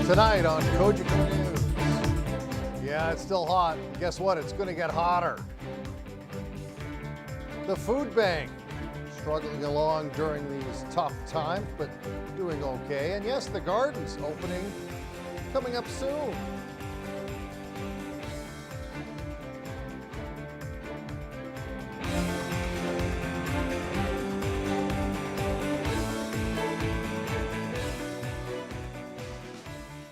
Tonight on Cogeco News. Yeah, it's still hot. Guess what? It's going to get hotter. The food bank struggling along during these tough times, but doing okay. And yes, the gardens opening coming up soon.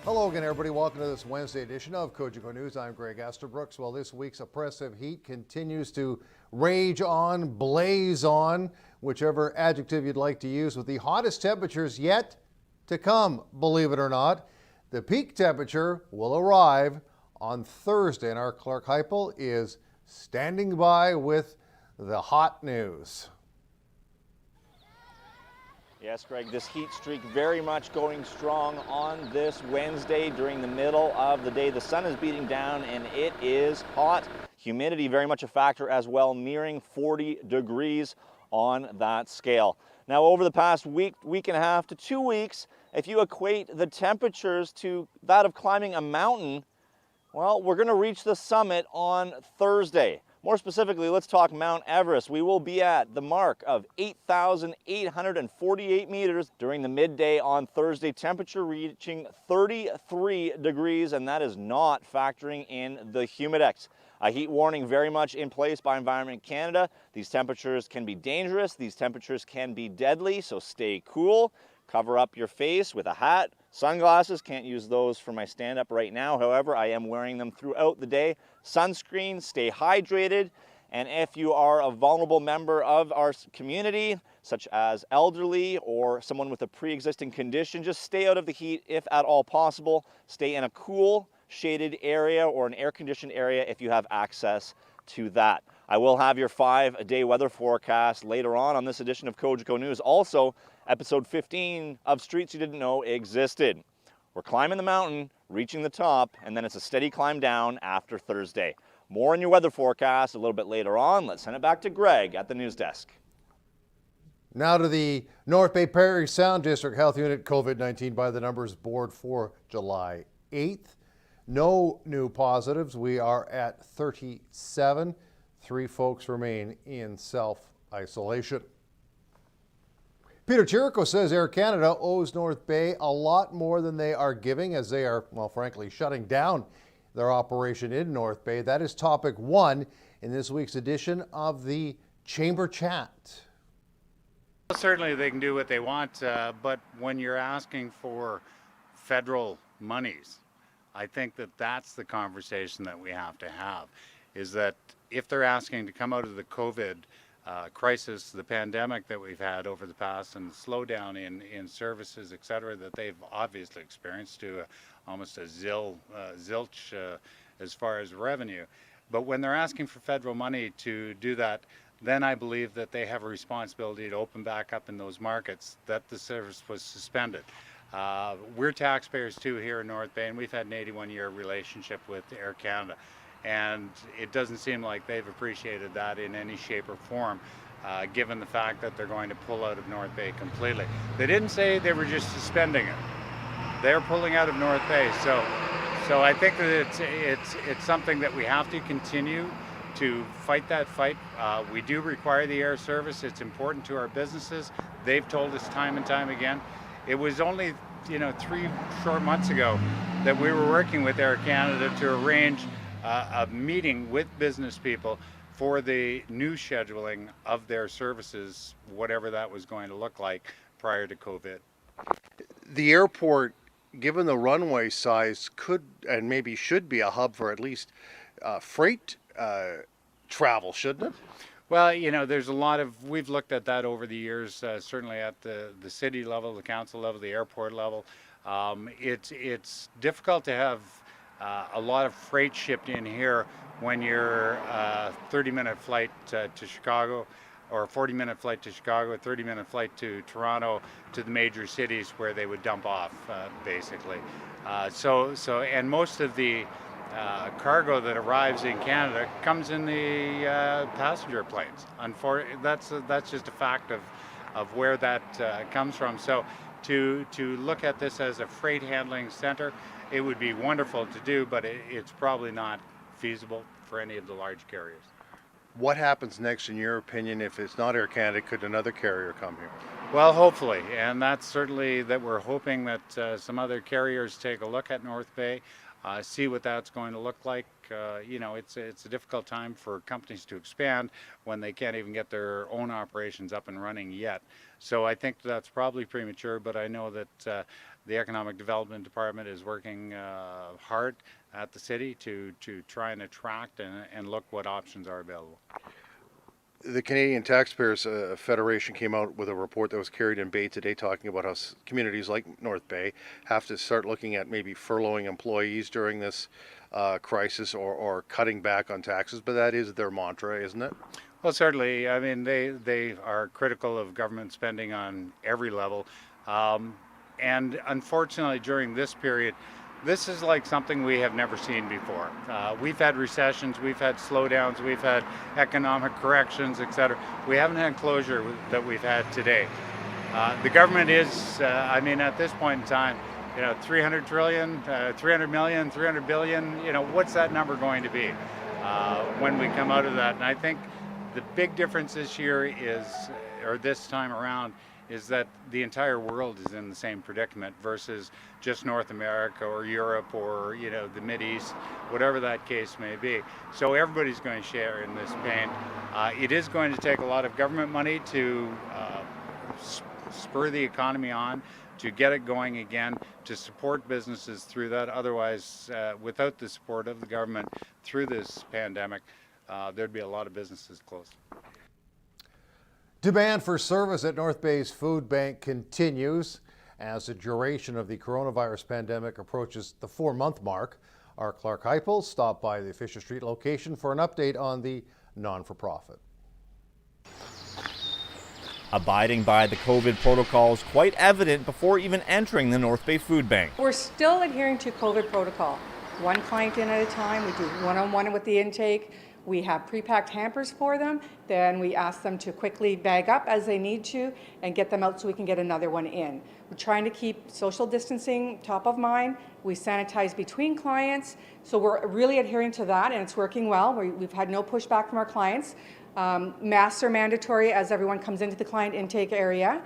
Hello again, everybody. Welcome to this Wednesday edition of Cogeco News. I'm Greg Esterbrooks. Well, this week's oppressive heat continues to rage on, blaze on, whichever adjective you'd like to use, with the hottest temperatures yet to come, believe it or not. The peak temperature will arrive on Thursday, and our Clark Heipel is standing by with the hot news. Yes, Greg, this heat streak very much going strong on this Wednesday during the middle of the day. The sun is beating down and it is hot. Humidity very much a factor as well, nearing 40 degrees on that scale. Now, over the past week and a half to 2 weeks, if you equate the temperatures to that of climbing a mountain, well, we're going to reach the summit on Thursday. More specifically, let's talk Mount Everest. We will be at the mark of 8,848 meters during the midday on Thursday, temperature reaching 33 degrees, and that is not factoring in the humidex. A heat warning very much in place by Environment Canada. These temperatures can be dangerous. These temperatures can be deadly, so stay cool. Cover up your face with a hat. Sunglasses, can't use those for my stand-up right now. However, I am wearing them throughout the day. Sunscreen, stay hydrated. And if you are a vulnerable member of our community, such as elderly or someone with a pre-existing condition, just stay out of the heat if at all possible. Stay in a cool, shaded area or an air-conditioned area if you have access to that. I will have your 5-day weather forecast later on this edition of Cogeco News. Also, episode 15 of Streets You Didn't Know Existed. We're climbing the mountain, reaching the top, and then it's a steady climb down after Thursday. More on your weather forecast a little bit later on. Let's send it back to Greg at the news desk. Now to the North Bay Prairie Sound District Health Unit COVID-19 by the numbers board for July 8th. No new positives. We are at 37. 3 folks remain in self-isolation. Peter Chirico says Air Canada owes North Bay a lot more than they are giving, as they are, well, frankly, shutting down their operation in North Bay. That is topic 1 in this week's edition of the Chamber Chat. Certainly they can do what they want, but when you're asking for federal monies, I think that that's the conversation that we have to have, is that if they're asking to come out of the COVID crisis, the pandemic that we've had over the past, and the slowdown in services, et cetera, that they've obviously experienced to almost a zilch as far as revenue. But when they're asking for federal money to do that, then I believe that they have a responsibility to open back up in those markets that the service was suspended. We're taxpayers too here in North Bay, and we've had an 81-year relationship with Air Canada. And it doesn't seem like they've appreciated that in any shape or form, given the fact that they're going to pull out of North Bay completely. They didn't say they were just suspending it. They're pulling out of North Bay. So I think that it's something that we have to continue to fight that fight. We do require the air service. It's important to our businesses. They've told us time and time again. It was only 3 short months ago that we were working with Air Canada to arrange a meeting with business people for the new scheduling of their services, whatever that was going to look like prior to COVID. The airport, given the runway size, could and maybe should be a hub for at least freight travel, shouldn't it? Well, there's a lot of, we've looked at that over the years, certainly at the city level, the council level, the airport level. It's difficult to have a lot of freight shipped in here when you're a 30-minute flight to Chicago, or a 40-minute flight to Chicago, a 30-minute flight to Toronto, to the major cities where they would dump off, basically. And most of the cargo that arrives in Canada comes in the passenger planes. That's just a fact of where that comes from. So to look at this as a freight handling center. It would be wonderful to do, but it's probably not feasible for any of the large carriers. What happens next, in your opinion, if it's not Air Canada? Could another carrier come here? Well, hopefully, and that's certainly that we're hoping that some other carriers take a look at North Bay, see what that's going to look like. You know, it's a difficult time for companies to expand when they can't even get their own operations up and running yet. So I think that's probably premature, but I know that the Economic Development Department is working hard at the city to try and attract and look what options are available. The Canadian Taxpayers Federation came out with a report that was carried in Bay today, talking about how communities like North Bay have to start looking at maybe furloughing employees during this crisis, or cutting back on taxes. But that is their mantra, isn't it? Well, certainly. I mean, they are critical of government spending on every level. And unfortunately, during this period, this is like something we have never seen before. We've had recessions, we've had slowdowns, we've had economic corrections, etc. We haven't had closure that we've had today. The government is, I mean, at this point in time, you know, 300 trillion, 300 million, 300 billion, you know, what's that number going to be when we come out of that? And I think the big difference this year is, or this time around, is that the entire world is in the same predicament versus just North America or Europe or, you know, the Mideast, whatever that case may be. So everybody's going to share in this pain. It is going to take a lot of government money to spur the economy on, to get it going again, to support businesses through that. Otherwise, without the support of the government through this pandemic, there'd be a lot of businesses closed. Demand for service at North Bay's food bank continues as the duration of the coronavirus pandemic approaches the 4-month mark. Our Clark Heipel stopped by the Fisher Street location for an update on the non-for-profit. Abiding by the COVID protocols quite evident before even entering the North Bay Food Bank. We're still adhering to COVID protocol. One client in at a time. We do one-on-one with the intake. We have pre-packed hampers for them. Then we ask them to quickly bag up as they need to and get them out so we can get another one in. We're trying to keep social distancing top of mind. We sanitize between clients. So we're really adhering to that, and it's working well. We've had no pushback from our clients. Masks are mandatory as everyone comes into the client intake area.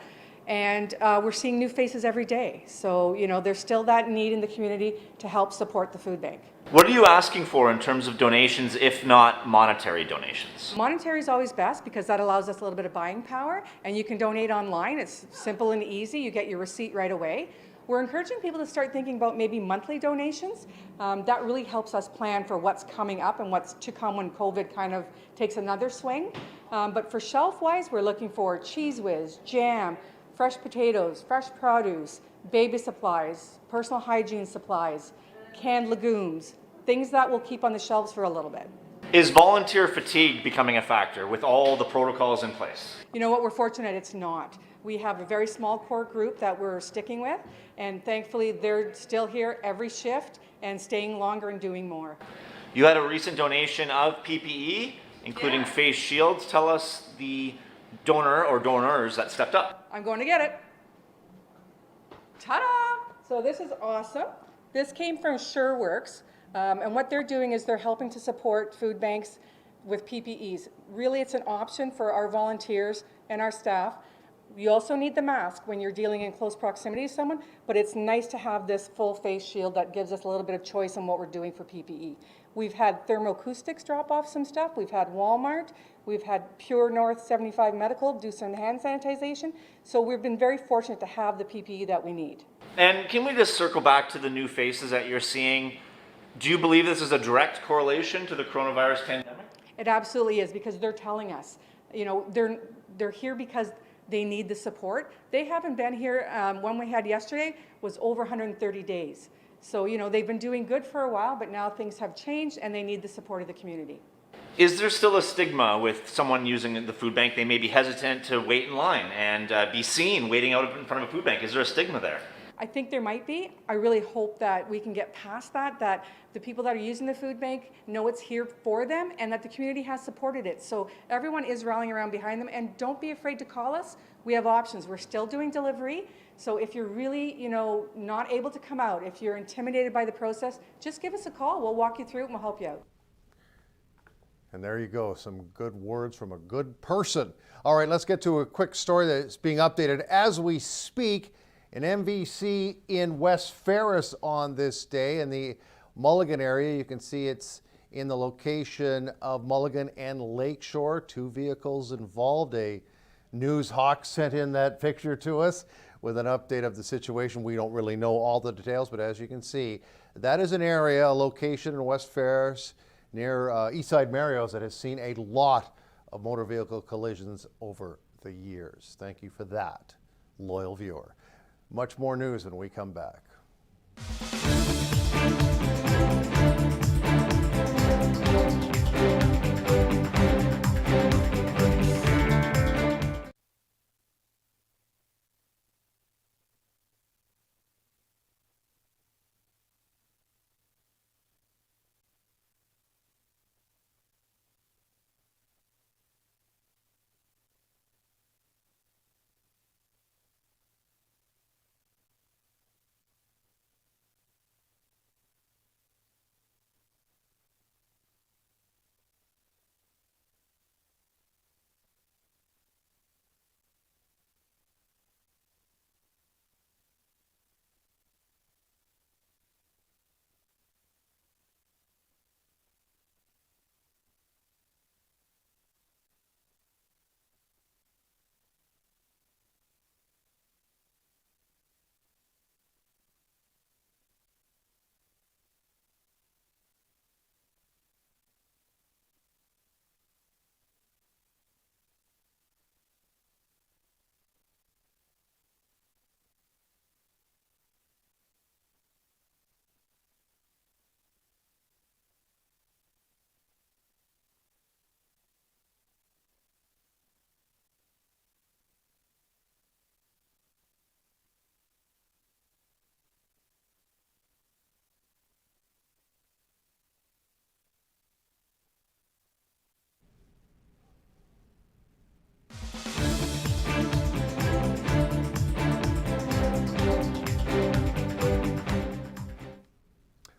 And we're seeing new faces every day. So, you know, there's still that need in the community to help support the food bank. What are you asking for in terms of donations, if not monetary donations? Monetary is always best because that allows us a little bit of buying power, and you can donate online. It's simple and easy. You get your receipt right away. We're encouraging people to start thinking about maybe monthly donations. That really helps us plan for what's coming up and what's to come when COVID kind of takes another swing. But for shelf-wise, we're looking for Cheese Whiz, jam, fresh potatoes, fresh produce, baby supplies, personal hygiene supplies, canned legumes, things that will keep on the shelves for a little bit. Is volunteer fatigue becoming a factor with all the protocols in place? You know what, we're fortunate it's not. We have a very small core group that we're sticking with, and thankfully they're still here every shift and staying longer and doing more. You had a recent donation of PPE, including face shields. Tell us the donor or donors that stepped up. I'm going to get it. Ta-da! So this is awesome. This came from SureWorks, and what they're doing is they're helping to support food banks with PPEs. Really, it's an option for our volunteers and our staff. You also need the mask when you're dealing in close proximity to someone, but it's nice to have this full face shield that gives us a little bit of choice on what we're doing for PPE. We've had Thermoacoustics drop off some stuff. We've had Walmart. We've had Pure North 75 Medical do some hand sanitization. So we've been very fortunate to have the PPE that we need. And can we just circle back to the new faces that you're seeing? Do you believe this is a direct correlation to the coronavirus pandemic? It absolutely is, because they're telling us, you know, they're here because they need the support. They haven't been here. One we had yesterday was over 130 days. So, you know, they've been doing good for a while, but now things have changed and they need the support of the community. Is there still a stigma with someone using the food bank? They may be hesitant to wait in line and be seen waiting out in front of a food bank. Is there a stigma there? I think there might be. I really hope that we can get past that, that the people that are using the food bank know it's here for them and that the community has supported it. So everyone is rallying around behind them, and don't be afraid to call us. We have options. We're still doing delivery. So if you're really, not able to come out, if you're intimidated by the process, just give us a call. We'll walk you through it and we'll help you out. And there you go, some good words from a good person. All right, let's get to a quick story that's being updated as we speak. An MVC in West Ferris on this day in the Mulligan area. You can see it's in the location of Mulligan and Lakeshore. 2 vehicles involved. A news hawk sent in that picture to us with an update of the situation. We don't really know all the details, but as you can see, that is an area, a location in West Ferris near Eastside Mario's that has seen a lot of motor vehicle collisions over the years. Thank you for that, loyal viewer. Much more news when we come back.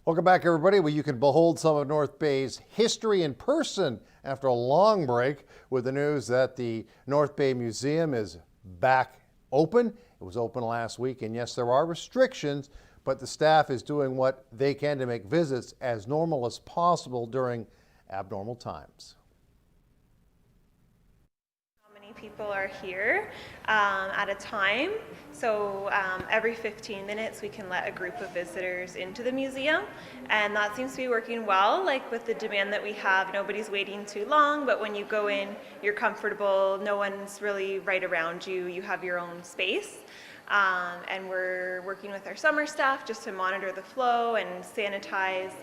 Welcome back, everybody. Well, you can behold some of North Bay's history in person after a long break with the news that the North Bay Museum is back open. It was open last week, and yes, there are restrictions, but the staff is doing what they can to make visits as normal as possible during abnormal times. People are here at a time, so every 15 minutes we can let a group of visitors into the museum, and that seems to be working well. Like with the demand that we have, nobody's waiting too long, but when you go in, you're comfortable, no one's really right around you, you have your own space. And we're working with our summer staff just to monitor the flow and sanitize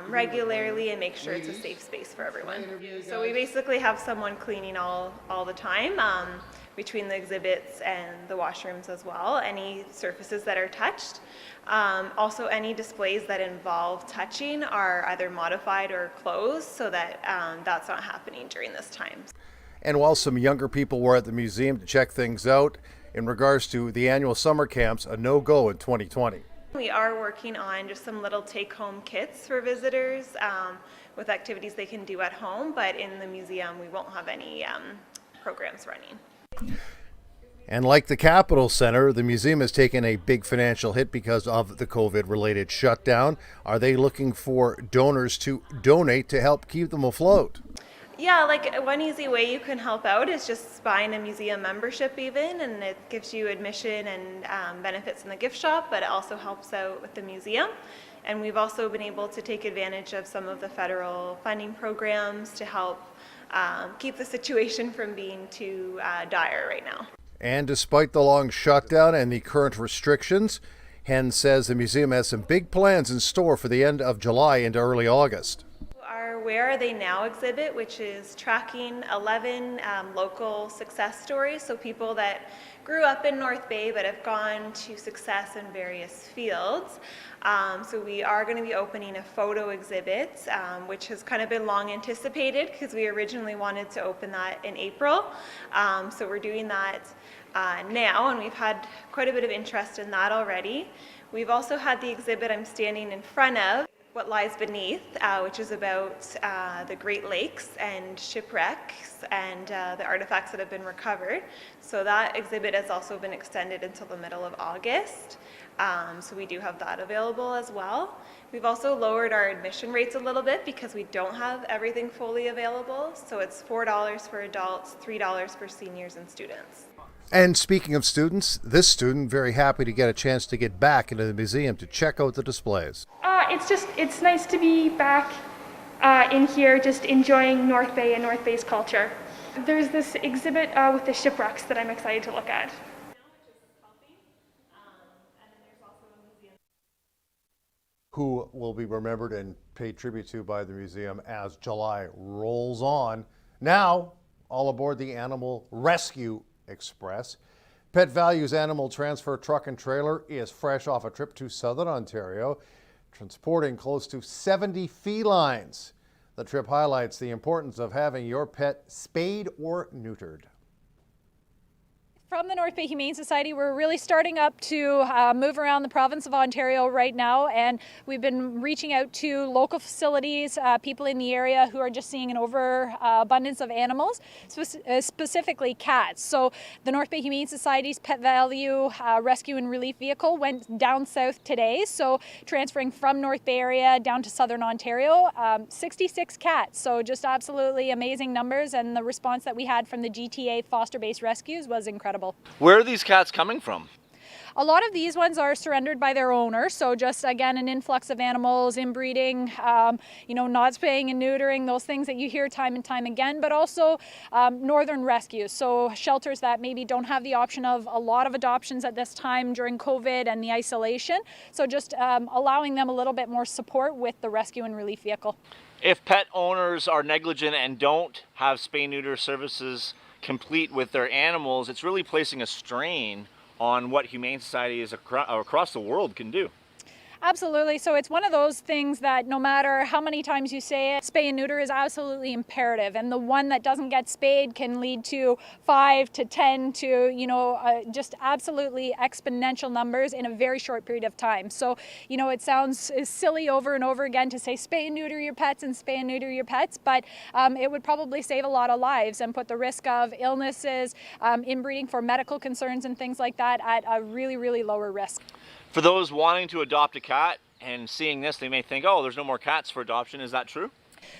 regularly and make sure it's a safe space for everyone. So we basically have someone cleaning all the time between the exhibits and the washrooms as well, any surfaces that are touched. Also any displays that involve touching are either modified or closed so that that's not happening during this time. And while some younger people were at the museum to check things out, in regards to the annual summer camps, a no-go in 2020. We are working on just some little take-home kits for visitors with activities they can do at home, but in the museum we won't have any programs running. And like the Capitol Center, the museum has taken a big financial hit because of the COVID-related shutdown. Are they looking for donors to donate to help keep them afloat? Yeah, like one easy way you can help out is just buying a museum membership even, and it gives you admission and benefits in the gift shop, but it also helps out with the museum. And we've also been able to take advantage of some of the federal funding programs to help keep the situation from being too dire right now. And despite the long shutdown and the current restrictions, Hen says the museum has some big plans in store for the end of July into early August. Our our Where Are They Now exhibit, which is tracking 11 local success stories. So people that grew up in North Bay but have gone to success in various fields. So we are going to be opening a photo exhibit, which has kind of been long anticipated because we originally wanted to open that in April. So we're doing that now, and we've had quite a bit of interest in that already. We've also had the exhibit I'm standing in front of, What Lies Beneath, which is about the Great Lakes and shipwrecks and the artifacts that have been recovered. So that exhibit has also been extended until the middle of August. So we do have that available as well. We've also lowered our admission rates a little bit because we don't have everything fully available. So it's $4 for adults, $3 for seniors and students. And speaking of students, this student very happy to get a chance to get back into the museum to check out the displays. It's nice to be back in here just enjoying North Bay and North Bay's culture. There's this exhibit with the shipwrecks that I'm excited to look at. Who will be remembered and paid tribute to by the museum as July rolls on. Now, all aboard the Animal Rescue Express. Pet Value's animal transfer truck and trailer is fresh off a trip to Southern Ontario, transporting close to 70 felines. The trip highlights the importance of having your pet spayed or neutered. From the North Bay Humane Society, we're really starting up to move around the province of Ontario right now, and we've been reaching out to local facilities, people in the area who are just seeing an overabundance of animals, specifically cats. So the North Bay Humane Society's Pet Value Rescue and Relief Vehicle went down south today, so transferring from North Bay area down to Southern Ontario, 66 cats. So just absolutely amazing numbers, and the response that we had from the GTA foster-based rescues was incredible. Where are these cats coming from? A lot of these ones are surrendered by their owner, so just again an influx of animals, inbreeding, not spaying and neutering, those things that you hear time and time again, but also northern rescues, so shelters that maybe don't have the option of a lot of adoptions at this time during COVID and the isolation, so just allowing them a little bit more support with the rescue and relief vehicle. If pet owners are negligent and don't have spay-neuter services complete with their animals, it's really placing a strain on what Humane Societies across the world can do. Absolutely. So it's one of those things that no matter how many times you say it, spay and neuter is absolutely imperative. And the one that doesn't get spayed can lead to 5 to 10 to, just absolutely exponential numbers in a very short period of time. So, it sounds silly over and over again to say spay and neuter your pets and spay and neuter your pets, but it would probably save a lot of lives and put the risk of illnesses, inbreeding for medical concerns and things like that at a really, really lower risk. For those wanting to adopt a cat and seeing this, they may think, oh, there's no more cats for adoption. Is that true?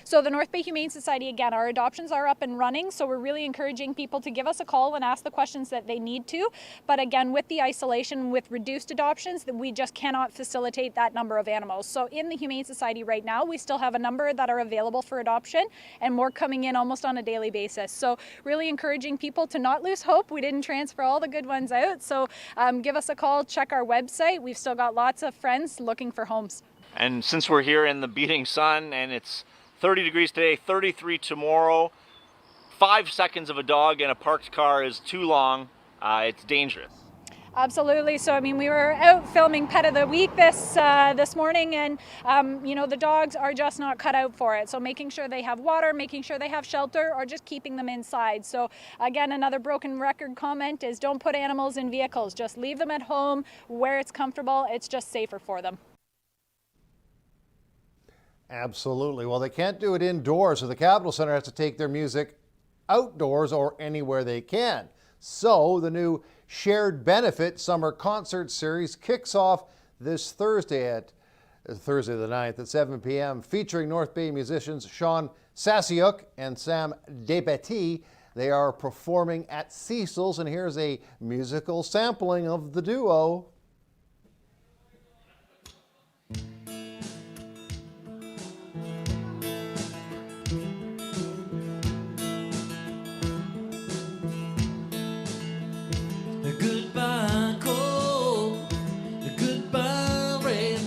So the North Bay Humane Society, again, our adoptions are up and running, so we're really encouraging people to give us a call and ask the questions that they need to. But again, with the isolation, with reduced adoptions, that we just cannot facilitate that number of animals. So in the Humane Society right now, we still have a number that are available for adoption and more coming in almost on a daily basis. So really encouraging people to not lose hope. We didn't transfer all the good ones out, so give us a call, check our website. We've still got lots of friends looking for homes. And since we're here in the beating sun and it's 30 degrees today, 33 tomorrow, 5 seconds of a dog in a parked car is too long. It's dangerous. Absolutely. So, we were out filming Pet of the Week this morning, and, the dogs are just not cut out for it. So making sure they have water, making sure they have shelter, or just keeping them inside. So again, another broken record comment is don't put animals in vehicles. Just leave them at home where it's comfortable. It's just safer for them. Absolutely. Well, they can't do it indoors, so the Capitol Centre has to take their music outdoors or anywhere they can. So the new Shared Benefit Summer Concert Series kicks off this Thursday the 9th at 7 p.m. featuring North Bay musicians Sean Sasiuk and Sam Despetit. They are performing at Cecil's, and here's a musical sampling of the duo. Goodbye cold, goodbye rain,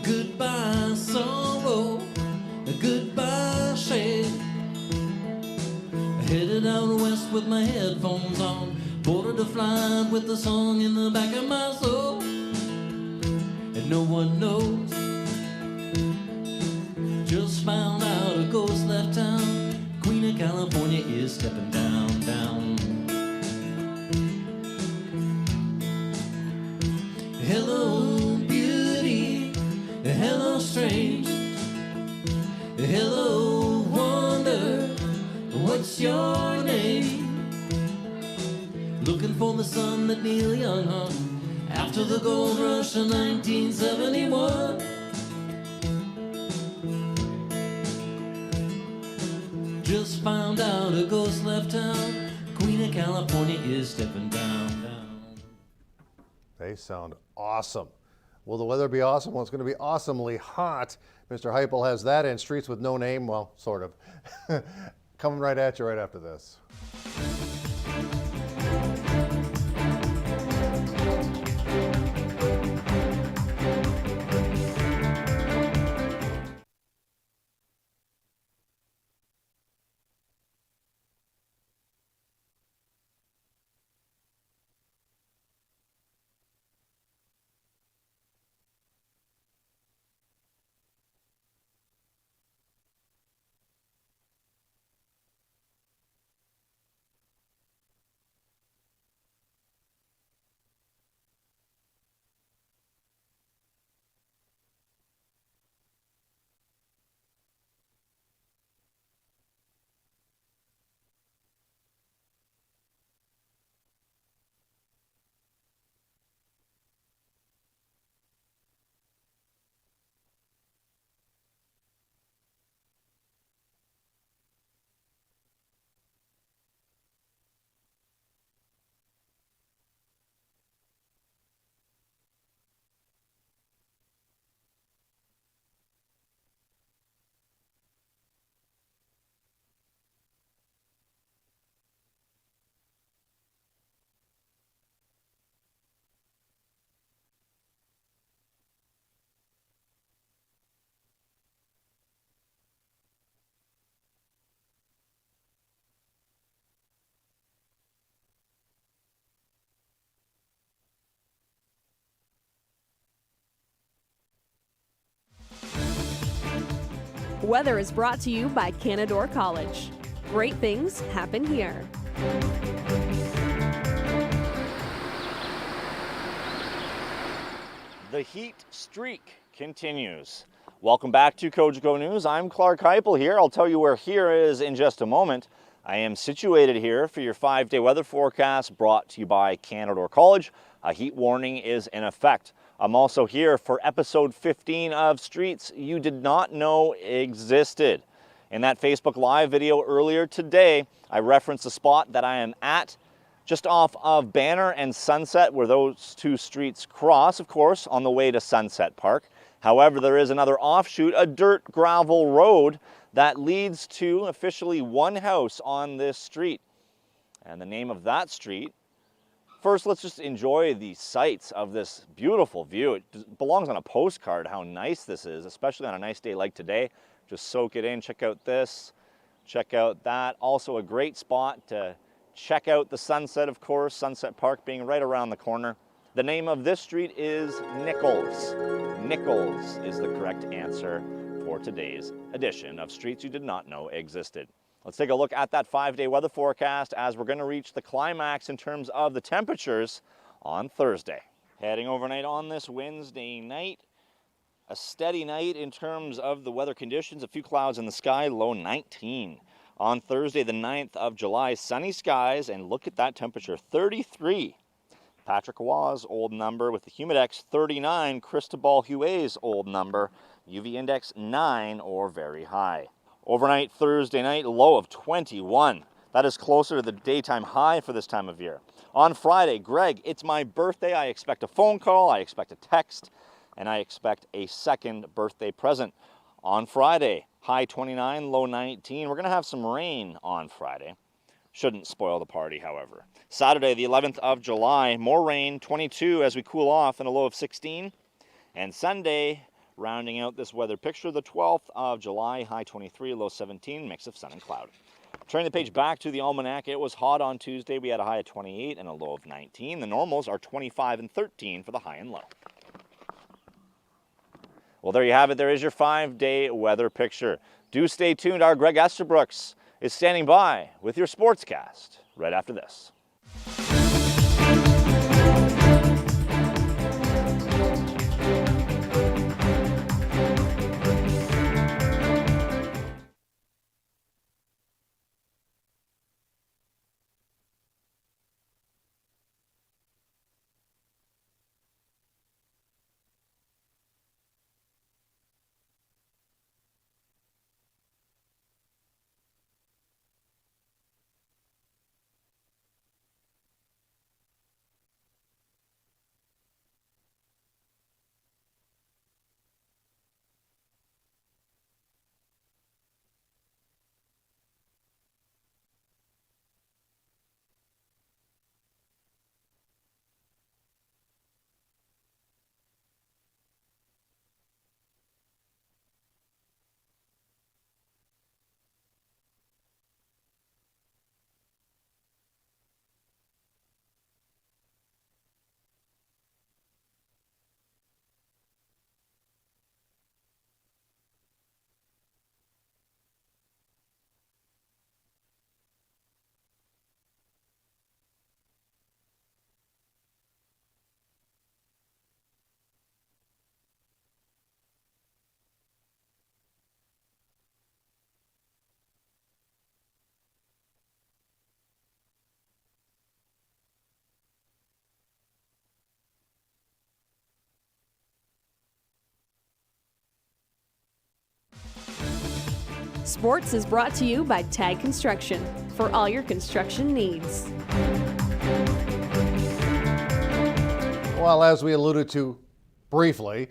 goodbye sorrow, goodbye Headed out west with my headphones on, boarded a flight with the song in the back of my soul. And no one knows, just found out a ghost left town. Queen of California is stepping down, down. Hello, beauty. Hello, strange. Hello, wonder. What's your name? Looking for the sun that Neil Young hung after the gold rush of 1971. Just found out a ghost left town. Queen of California is stepping down, down. They sound awesome. Will the weather be awesome? Well, it's going to be awesomely hot. Mr. Heupel has that and Streets with No Name. Well, sort of. Coming right at you right after this. Weather is brought to you by Canadore College. Great things happen here. The heat streak continues. Welcome back to Cogeco News. I'm Clark Heupel here. I'll tell you where here is in just a moment. I am situated here for your 5-day weather forecast brought to you by Canadore College. A heat warning is in effect. I'm also here for episode 15 of Streets You Did Not Know Existed. In that Facebook Live video earlier today, I referenced a spot that I am at just off of Banner and Sunset, where those two streets cross, of course, on the way to Sunset Park. However, there is another offshoot, a dirt gravel road that leads to officially one house on this street. And the name of that street, first, let's just enjoy the sights of this beautiful view. It belongs on a postcard how nice this is, especially on a nice day like today. Just soak it in, check out this, check out that. Also a great spot to check out the sunset, of course, Sunset Park being right around the corner. The name of this street is Nichols. Nichols is the correct answer for today's edition of Streets You Did Not Know Existed. Let's take a look at that 5-day weather forecast as we're going to reach the climax in terms of the temperatures on Thursday. Heading overnight on this Wednesday night, a steady night in terms of the weather conditions. A few clouds in the sky, low 19. On Thursday, the 9th of July, sunny skies, and look at that temperature, 33. Patrick Waugh's old number with the Humidex 39, Cristobal Huey's old number, UV index 9 or very high. Overnight Thursday night, low of 21. That is closer to the daytime high for this time of year. On Friday, Greg, it's my birthday. I expect a phone call, I expect a text, and I expect a second birthday present. On Friday, high 29, low 19. We're going to have some rain on Friday. Shouldn't spoil the party, however. Saturday, the 11th of July, more rain, 22 as we cool off, and a low of 16. And Sunday, rounding out this weather picture, the 12th of July, high 23, low 17, mix of sun and cloud. Turning the page back to the almanac, it was hot on Tuesday. We had a high of 28 and a low of 19. The normals are 25 and 13 for the high and low. Well, there you have it. There is your 5-day weather picture. Do stay tuned. Our Greg Esterbrooks is standing by with your Sportscast right after this. Sports is brought to you by Tag Construction for all your construction needs. Well, as we alluded to briefly,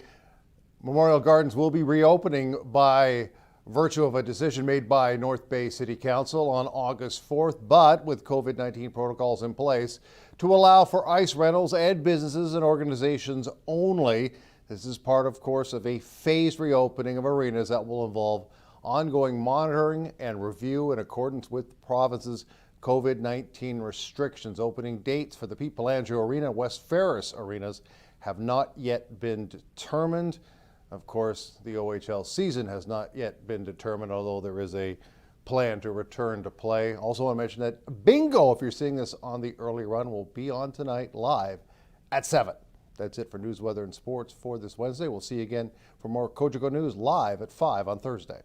Memorial Gardens will be reopening by virtue of a decision made by North Bay City Council on August 4th, but with COVID-19 protocols in place to allow for ice rentals and businesses and organizations only. This is part, of course, of a phased reopening of arenas that will involve ongoing monitoring and review in accordance with the province's COVID-19 restrictions. Opening dates for the Pete Pelangio Arena and West Ferris arenas have not yet been determined. Of course, the OHL season has not yet been determined, although there is a plan to return to play. Also want to mention that Bingo, if you're seeing this on the early run, will be on tonight live at 7. That's it for news, weather, and sports for this Wednesday. We'll see you again for more Cogeco News live at 5 on Thursday.